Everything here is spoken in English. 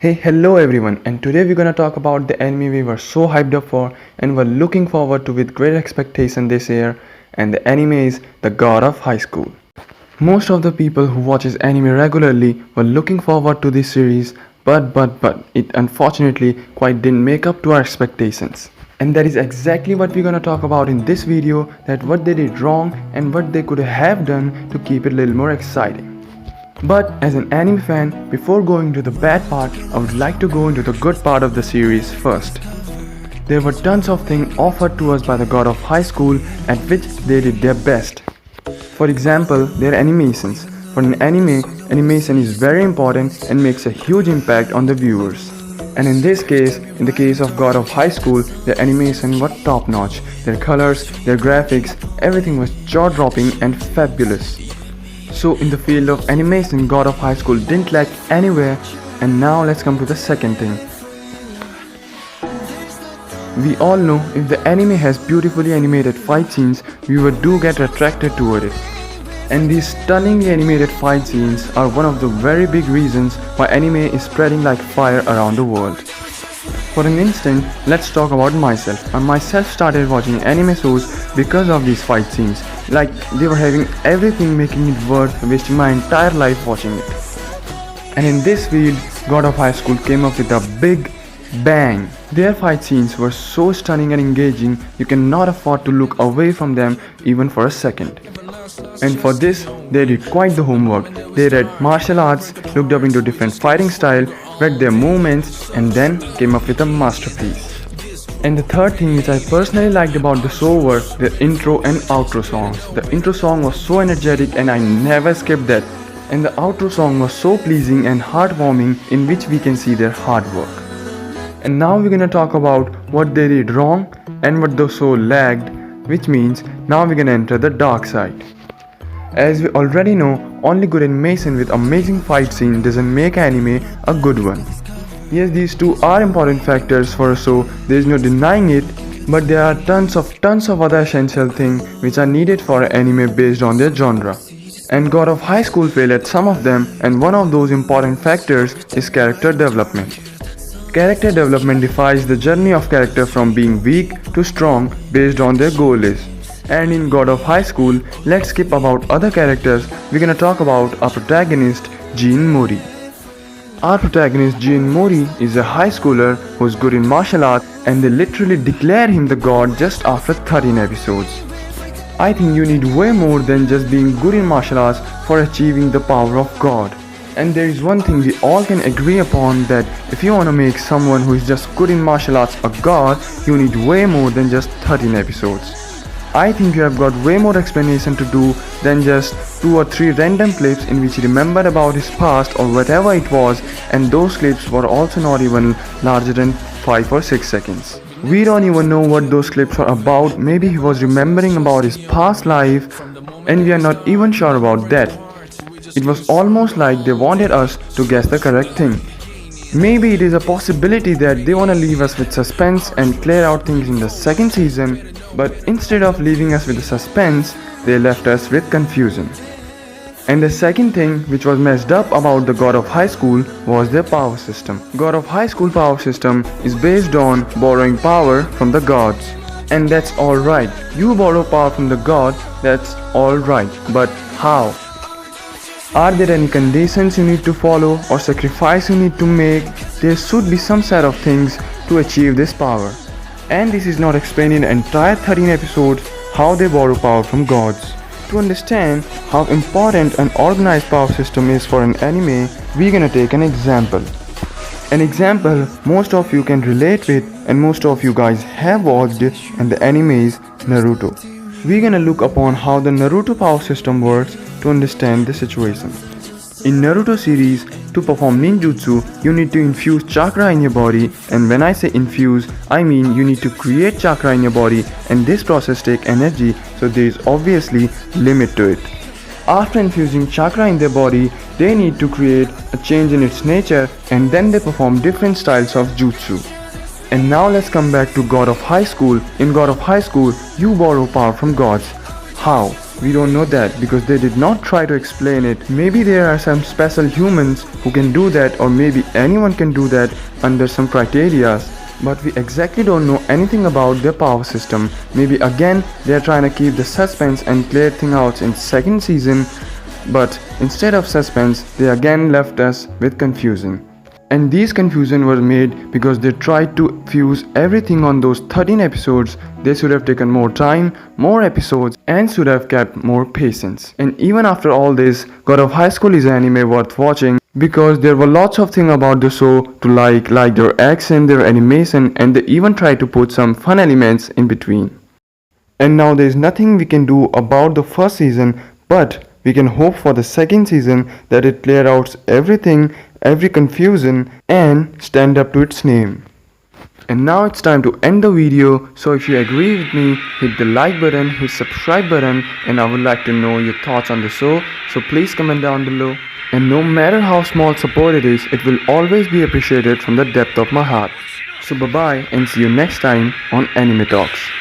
Hey, hello everyone, and today we're gonna talk about the anime we were so hyped up for and were looking forward to with great expectation this year, and the anime is The God of High School. Most of the people who watches anime regularly were looking forward to this series, but it unfortunately quite didn't make up to our expectations. And that is exactly what we're gonna talk about in this video, that what they did wrong and what they could have done to keep it a little more exciting. But as an anime fan, before going to the bad part, I would like to go into the good part of the series first. There were tons of things offered to us by the God of High School at which they did their best. For example, their animations. For an anime, animation is very important and makes a huge impact on the viewers. And in this case, in the case of God of High School, their animation was top notch. Their colors, their graphics, everything was jaw-dropping and fabulous. So in the field of animation, God of High School didn't lack anywhere. And now let's come to the second thing. We all know if the anime has beautifully animated fight scenes, viewers do get attracted toward it. And these stunningly animated fight scenes are one of the very big reasons why anime is spreading like fire around the world. For an instant, let's talk about myself. I myself started watching anime shows because of these fight scenes. Like they were having everything making it worth wasting my entire life watching it. And in this field, God of High School came up with a big bang. Their fight scenes were so stunning and engaging, you cannot afford to look away from them even for a second. And for this, they did quite the homework. They read martial arts, looked up into different fighting style, read their movements, and then came up with a masterpiece. And the third thing which I personally liked about the show were the intro and outro songs. The intro song was so energetic and I never skipped that. And the outro song was so pleasing and heartwarming, in which we can see their hard work. And now we're gonna talk about what they did wrong and what the show lagged, which means now we're gonna enter the dark side. As we already know, only good animation with amazing fight scene doesn't make anime a good one. Yes, these two are important factors for a show, there is no denying it, but there are tons of other essential things which are needed for an anime based on their genre. And God of High School failed at some of them, and one of those important factors is character development. Character development defines the journey of character from being weak to strong based on their goal is. And in God of High School, let's skip about other characters, we're gonna talk about our protagonist, Jean Mori. Our protagonist, Jean Mori, is a high schooler who's good in martial arts, and they literally declare him the god just after 13 episodes. I think you need way more than just being good in martial arts for achieving the power of God. And there is one thing we all can agree upon, that if you want to make someone who is just good in martial arts a god, you need way more than just 13 episodes. I think you have got way more explanation to do than just 2 or 3 random clips in which he remembered about his past or whatever it was, and those clips were also not even larger than 5 or 6 seconds. We don't even know what those clips were about. Maybe he was remembering about his past life and we are not even sure about that. It was almost like they wanted us to guess the correct thing. Maybe it is a possibility that they want to leave us with suspense and clear out things in the second season, but instead of leaving us with the suspense, they left us with confusion. And the second thing which was messed up about the God of High School was their power system. God of High School power system is based on borrowing power from the gods. And that's alright. You borrow power from the god, that's alright. But how? Are there any conditions you need to follow or sacrifice you need to make? There should be some set of things to achieve this power. And this is not explained in the entire 13 episodes how they borrow power from gods. To understand how important an organized power system is for an anime, we're gonna take an example. An example most of you can relate with and most of you guys have watched it, and the anime is Naruto. We're gonna look upon how the Naruto power system works to understand the situation. In Naruto series, to perform ninjutsu, you need to infuse chakra in your body, and when I say infuse, I mean you need to create chakra in your body, and this process takes energy, so there is obviously limit to it. After infusing chakra in their body, they need to create a change in its nature, and then they perform different styles of jutsu. And now let's come back to God of High School. In God of High School, you borrow power from gods. How? We don't know that because they did not try to explain it. Maybe there are some special humans who can do that, or maybe anyone can do that under some criteria. But we exactly don't know anything about their power system. Maybe again they are trying to keep the suspense and clear things out in second season, but instead of suspense they again left us with confusion. And these confusion were made because they tried to fuse everything on those 13 episodes. They should have taken more time, more episodes, and should have kept more patience. And even after all this, God of High School is an anime worth watching because there were lots of things about the show to like their action, their animation, and they even tried to put some fun elements in between. And now there is nothing we can do about the first season, but we can hope for the second season that it clear out everything, every confusion, and stand up to its name. And now it's time to end the video, so if you agree with me, hit the like button, hit subscribe button, and I would like to know your thoughts on the show, so please comment down below. And no matter how small support it is, it will always be appreciated from the depth of my heart. So bye bye and see you next time on Anime Talks.